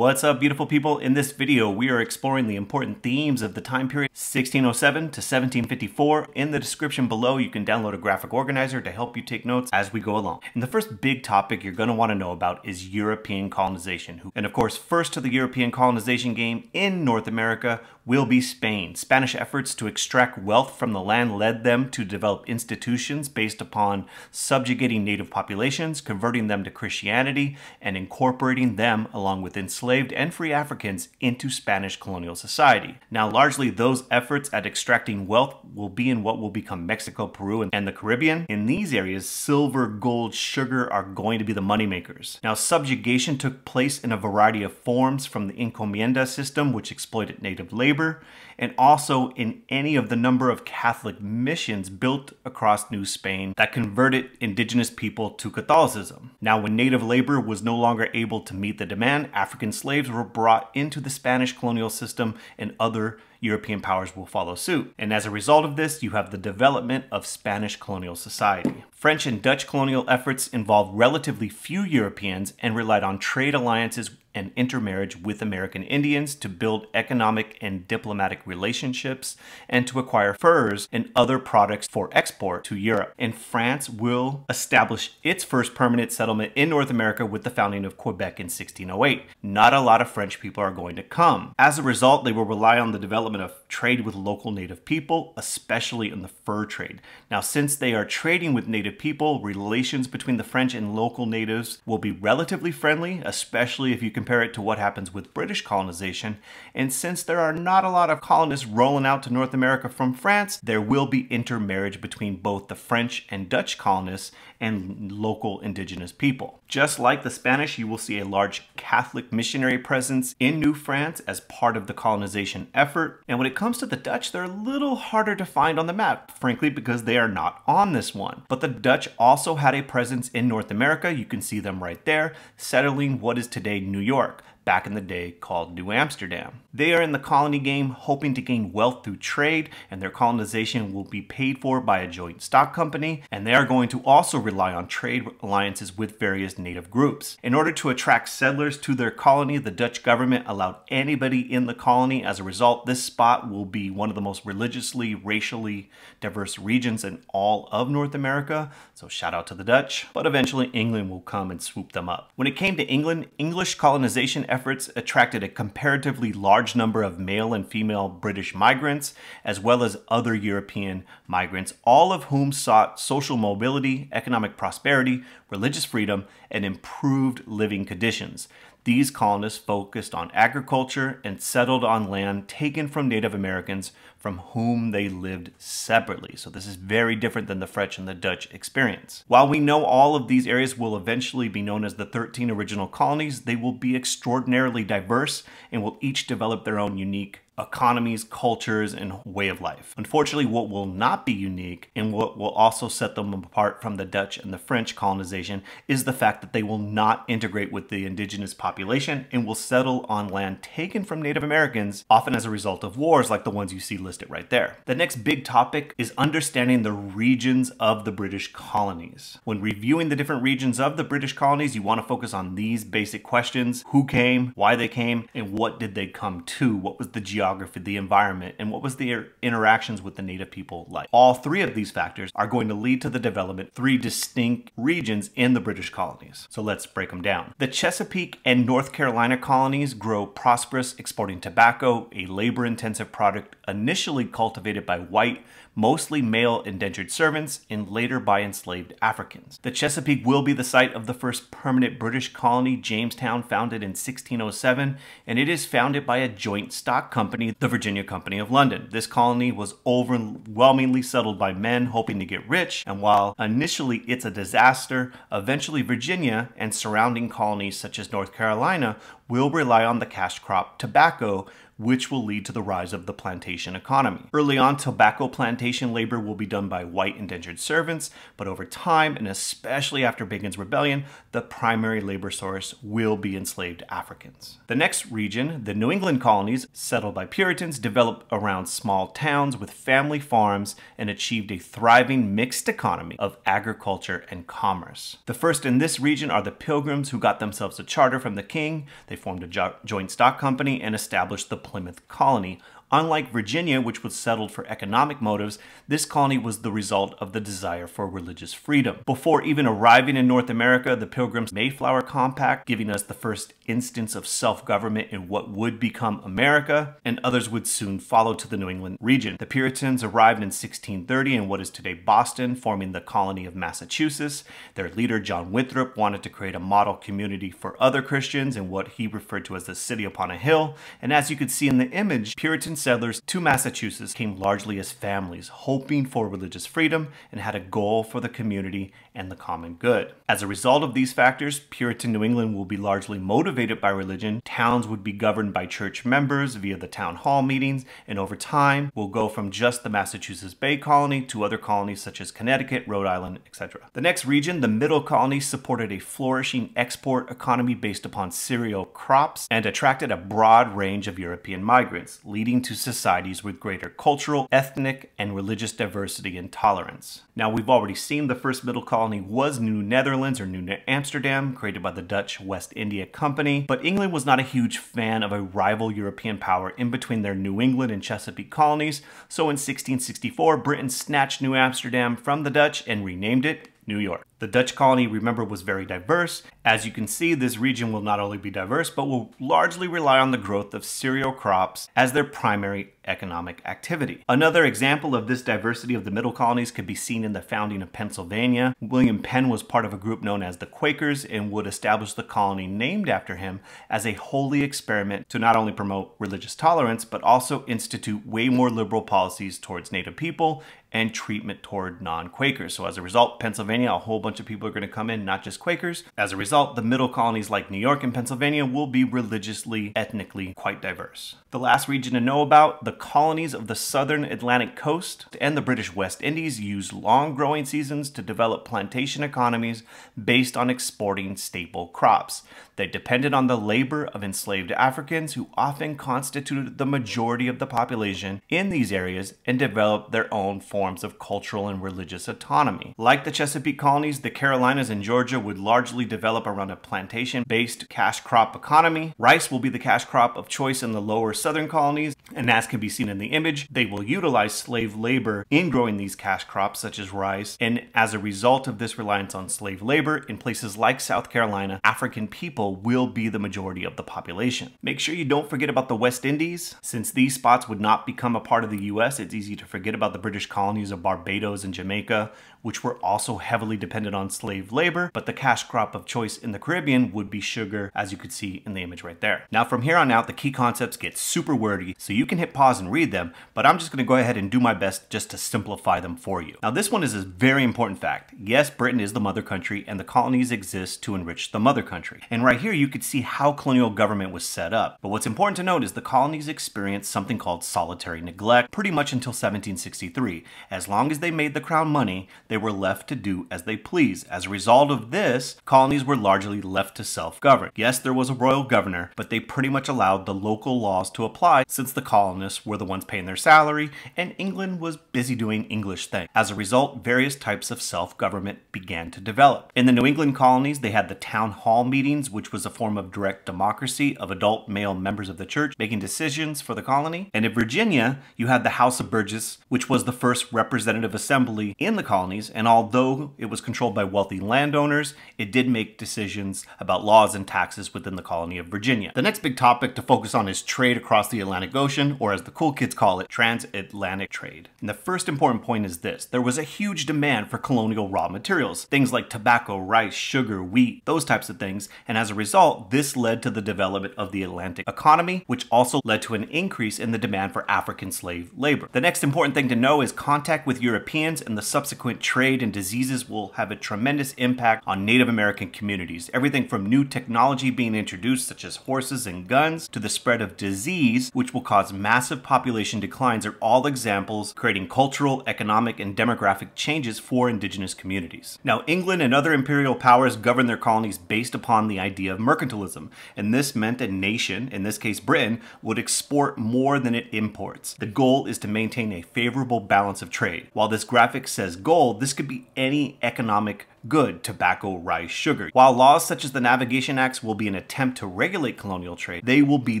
What's up, beautiful people? In this video, we are exploring the important themes of the time period 1607 to 1754. In the description below, you can download a graphic organizer to help you take notes as we go along. And the first big topic you're going to want to know about is European colonization. And of course, first to the European colonization game in North America will be Spain. Spanish efforts to extract wealth from the land led them to develop institutions based upon subjugating native populations, converting them to Christianity, and incorporating them along with enslaved and free Africans into Spanish colonial society. Now, largely those efforts at extracting wealth will be in what will become Mexico, Peru, and the Caribbean. In these areas, silver, gold, sugar are going to be the moneymakers. Now, subjugation took place in a variety of forms, from the encomienda system, which exploited native labor, and also in any of the number of Catholic missions built across New Spain that converted indigenous people to Catholicism. Now, when native labor was no longer able to meet the demand, African slaves were brought into the Spanish colonial system, and other European powers will follow suit. And as a result of this, you have the development of Spanish colonial society. French and Dutch colonial efforts involved relatively few Europeans and relied on trade alliances and intermarriage with American Indians to build economic and diplomatic relationships and to acquire furs and other products for export to Europe. And France will establish its first permanent settlement in North America with the founding of Quebec in 1608. Not a lot of French people are going to come. As a result, they will rely on the development of trade with local native people, especially in the fur trade. Now, since they are trading with native people, relations between the French and local natives will be relatively friendly, especially if you compare it to what happens with British colonization. And since there are not a lot of colonists rolling out to North America from France, there will be intermarriage between both the French and Dutch colonists and local indigenous people. Just like the Spanish, you will see a large Catholic missionary presence in New France as part of the colonization effort. And when it comes to the Dutch, they're a little harder to find on the map, frankly, because they are not on this one. But the Dutch also had a presence in North America. You can see them right there, settling what is today New York, back in the day called New Amsterdam. They are in the colony game, hoping to gain wealth through trade, and their colonization will be paid for by a joint stock company, and they are going to also rely on trade alliances with various native groups. In order to attract settlers to their colony, the Dutch government allowed anybody in the colony. As a result, this spot will be one of the most religiously, racially diverse regions in all of North America, so shout out to the Dutch. But eventually England will come and swoop them up. When it came to England, English colonization efforts attracted a comparatively large number of male and female British migrants, as well as other European migrants, all of whom sought social mobility, economic prosperity, religious freedom, and improved living conditions. These colonists focused on agriculture and settled on land taken from Native Americans from whom they lived separately. So this is very different than the French and the Dutch experience. While we know all of these areas will eventually be known as the 13 original colonies, they will be extraordinarily diverse and will each develop their own unique economies, cultures, and way of life. Unfortunately, what will not be unique and what will also set them apart from the Dutch and the French colonization is the fact that they will not integrate with the indigenous population and will settle on land taken from Native Americans, often as a result of wars like the ones you see listed right there. The next big topic is understanding the regions of the British colonies. When reviewing the different regions of the British colonies, you want to focus on these basic questions: who came, why they came, and what did they come to? What was the geography, the environment, and what was the interactions with the native people like? All three of these factors are going to lead to the development of three distinct regions in the British colonies. So let's break them down. The Chesapeake and North Carolina colonies grow prosperous, exporting tobacco, a labor-intensive product initially cultivated by white, mostly male indentured servants, and later by enslaved Africans. The Chesapeake will be the site of the first permanent British colony, Jamestown, founded in 1607, and it is founded by a joint stock company, the Virginia Company of London. This colony was overwhelmingly settled by men hoping to get rich, and while initially it's a disaster, eventually Virginia and surrounding colonies such as North Carolina will rely on the cash crop tobacco, which will lead to the rise of the plantation economy. Early on, tobacco plantation labor will be done by white indentured servants, but over time, and especially after Bacon's Rebellion, the primary labor source will be enslaved Africans. The next region, the New England colonies, settled by Puritans, developed around small towns with family farms and achieved a thriving mixed economy of agriculture and commerce. The first in this region are the Pilgrims, who got themselves a charter from the king. They formed a joint stock company and established the Plymouth colony. Unlike Virginia, which was settled for economic motives, this colony was the result of the desire for religious freedom. Before even arriving in North America, the Pilgrims' Mayflower Compact, giving us the first instance of self-government in what would become America, and others would soon follow to the New England region. The Puritans arrived in 1630 in what is today Boston, forming the colony of Massachusetts. Their leader, John Winthrop, wanted to create a model community for other Christians in what he referred to as the city upon a hill. And as you could see in the image, Puritan settlers to Massachusetts came largely as families, hoping for religious freedom and had a goal for the community and the common good. As a result of these factors, Puritan New England will be largely motivated by religion. Towns would be governed by church members via the town hall meetings, and over time will go from just the Massachusetts Bay Colony to other colonies such as Connecticut, Rhode Island, etc. The next region, the Middle Colonies, supported a flourishing export economy based upon cereal crops and attracted a broad range of European migrants, leading to societies with greater cultural, ethnic, and religious diversity and tolerance. Now, we've already seen the first Middle Colony was New Netherlands or New Amsterdam, created by the Dutch West India Company, but England was not a huge fan of a rival European power in between their New England and Chesapeake colonies, so in 1664, Britain snatched New Amsterdam from the Dutch and renamed it New York. The Dutch colony, remember, was very diverse. As you can see, this region will not only be diverse, but will largely rely on the growth of cereal crops as their primary economic activity. Another example of this diversity of the Middle Colonies could be seen in the founding of Pennsylvania. William Penn was part of a group known as the Quakers and would establish the colony named after him as a holy experiment to not only promote religious tolerance, but also institute way more liberal policies towards Native people and treatment toward non-Quakers. So as a result, Pennsylvania, a whole bunch of people are going to come in, not just Quakers. As a result, the Middle Colonies like New York and Pennsylvania will be religiously, ethnically quite diverse. The last region to know about, the colonies of the southern Atlantic coast and the British West Indies used long growing seasons to develop plantation economies based on exporting staple crops. They depended on the labor of enslaved Africans, who often constituted the majority of the population in these areas, and developed their own forms of cultural and religious autonomy. Like the Chesapeake colonies, the Carolinas and Georgia would largely develop around a plantation-based cash crop economy. Rice will be the cash crop of choice in the lower southern colonies, and as can be seen in the image, they will utilize slave labor in growing these cash crops such as rice, and as a result of this reliance on slave labor in places like South Carolina, African people will be the majority of the population. Make sure you don't forget about the West Indies. Since these spots would not become a part of the US, it's easy to forget about the British colonies of Barbados and Jamaica, which were also heavily dependent on slave labor, but the cash crop of choice in the Caribbean would be sugar, as you could see in the image right there. Now from here on out, the key concepts get super wordy, so you can hit pause and read them, but I'm just going to go ahead and do my best just to simplify them for you. Now this one is a very important fact. Yes, Britain is the mother country, and the colonies exist to enrich the mother country. And right here you could see how colonial government was set up. But what's important to note is the colonies experienced something called solitary neglect pretty much until 1763. As long as they made the crown money, they were left to do as they please. As a result of this, colonies were largely left to self-govern. Yes, there was a royal governor, but they pretty much allowed the local laws to apply since the colonists were the ones paying their salary and England was busy doing English things. As a result, various types of self-government began to develop. In the New England colonies, they had the town hall meetings, which was a form of direct democracy of adult male members of the church making decisions for the colony. And in Virginia, you had the House of Burgess, which was the first representative assembly in the colonies, and although it was controlled by wealthy landowners, it did make decisions about laws and taxes within the colony of Virginia. The next big topic to focus on is trade across the Atlantic Ocean, or as the cool kids call it, transatlantic trade. And the first important point is this: there was a huge demand for colonial raw materials, things like tobacco, rice, sugar, wheat, those types of things, and as a result, this led to the development of the Atlantic economy, which also led to an increase in the demand for African slave labor. The next important thing to know is contact with Europeans and the subsequent trade and diseases will have have a tremendous impact on Native American communities. Everything from new technology being introduced, such as horses and guns, to the spread of disease, which will cause massive population declines, are all examples creating cultural, economic, and demographic changes for indigenous communities. Now, England and other imperial powers governed their colonies based upon the idea of mercantilism, and this meant a nation, in this case Britain, would export more than it imports. The goal is to maintain a favorable balance of trade. While this graphic says gold, this could be any economic good: tobacco, rice, sugar. While laws such as the Navigation Acts will be an attempt to regulate colonial trade, they will be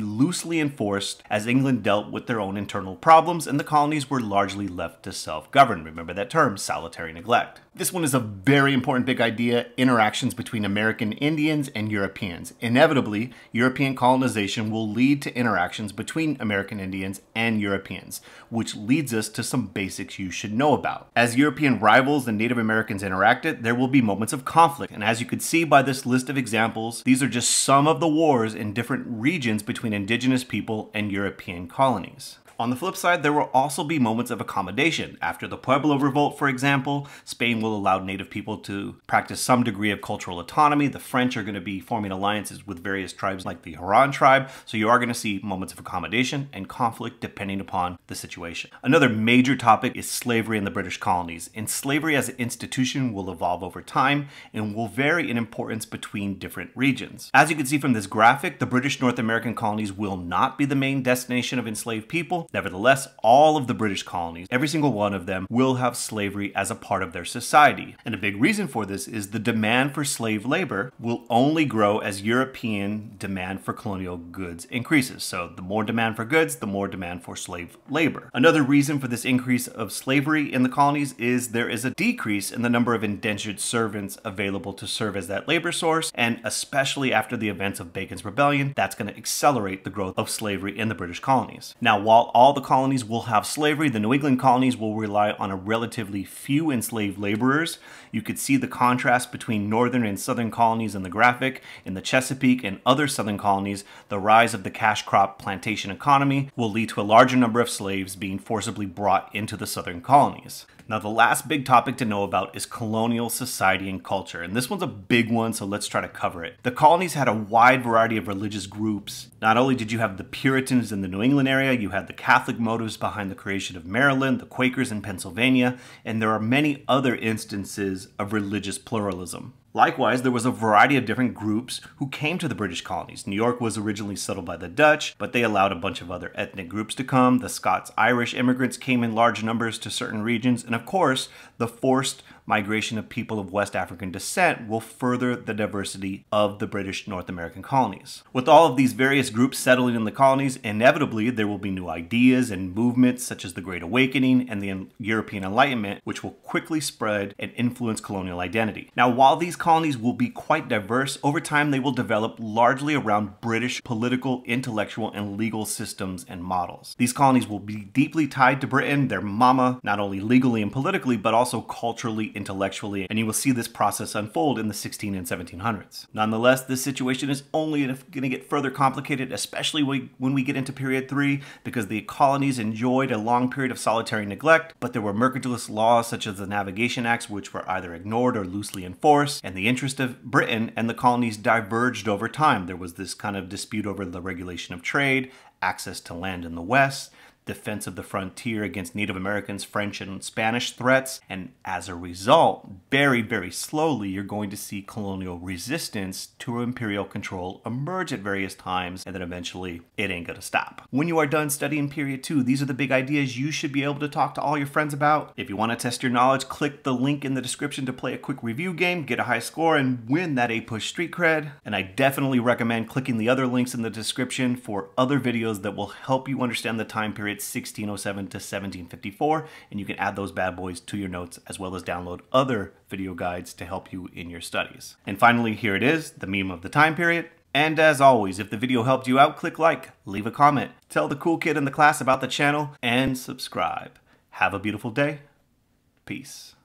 loosely enforced as England dealt with their own internal problems and the colonies were largely left to self-govern. Remember that term, salutary neglect. This one is a very important big idea: interactions between American Indians and Europeans. Inevitably, European colonization will lead to interactions between American Indians and Europeans, which leads us to some basics you should know about. As European rivals and Native Americans interacted, there will be moments of conflict, and as you could see by this list of examples, these are just some of the wars in different regions between indigenous people and European colonies. On the flip side, there will also be moments of accommodation. After the Pueblo Revolt, for example, Spain will allow native people to practice some degree of cultural autonomy. The French are going to be forming alliances with various tribes like the Huron tribe, so you are going to see moments of accommodation and conflict depending upon the situation. Another major topic is slavery in the British colonies, and slavery as an institution will evolve over time and will vary in importance between different regions. As you can see from this graphic, the British North American colonies will not be the main destination of enslaved people. Nevertheless, all of the British colonies, every single one of them, will have slavery as a part of their society. And a big reason for this is the demand for slave labor will only grow as European demand for colonial goods increases. So the more demand for goods, the more demand for slave labor. Another reason for this increase of slavery in the colonies is there is a decrease in the number of indentured servants available to serve as that labor source, and especially after the events of Bacon's Rebellion, that's going to accelerate the growth of slavery in the British colonies. Now, while all the colonies will have slavery, the New England colonies will rely on a relatively few enslaved laborers. You could see the contrast between northern and southern colonies in the graphic. In the Chesapeake and other southern colonies, the rise of the cash crop plantation economy will lead to a larger number of slaves being forcibly brought into the southern colonies. Now, the last big topic to know about is colonial society and culture, and this one's a big one, so let's try to cover it. The colonies had a wide variety of religious groups. Not only did you have the Puritans in the New England area, you had the Catholic motives behind the creation of Maryland, the Quakers in Pennsylvania, and there are many other instances of religious pluralism. Likewise, there was a variety of different groups who came to the British colonies. New York was originally settled by the Dutch, but they allowed a bunch of other ethnic groups to come. The Scots-Irish immigrants came in large numbers to certain regions, and of course, the forced migration of people of West African descent will further the diversity of the British North American colonies. With all of these various groups settling in the colonies, inevitably there will be new ideas and movements such as the Great Awakening and the European Enlightenment, which will quickly spread and influence colonial identity. Now, while these colonies will be quite diverse, over time they will develop largely around British political, intellectual, and legal systems and models. These colonies will be deeply tied to Britain, their mama, not only legally and politically, but also culturally, intellectually, and you will see this process unfold in the 1600s and 1700s. Nonetheless, this situation is only going to get further complicated, especially when we get into period 3, because the colonies enjoyed a long period of solitary neglect, but there were mercantilist laws such as the Navigation Acts, which were either ignored or loosely enforced, and the interest of Britain and the colonies diverged over time. There was this kind of dispute over the regulation of trade, access to land in the West, defense of the frontier against Native Americans, French and Spanish threats, and as a result, very, very slowly, you're going to see colonial resistance to imperial control emerge at various times, and then eventually it ain't gonna stop. When you are done studying period 2, these are the big ideas you should be able to talk to all your friends about. If you want to test your knowledge, click the link in the description to play a quick review game, get a high score, and win that APUSH street cred. And I definitely recommend clicking the other links in the description for other videos that will help you understand the time period 1607 to 1754, and you can add those bad boys to your notes as well as download other video guides to help you in your studies. And finally, here it is, the meme of the time period. And as always, if the video helped you out, click like, leave a comment, tell the cool kid in the class about the channel, and subscribe. Have a beautiful day. Peace.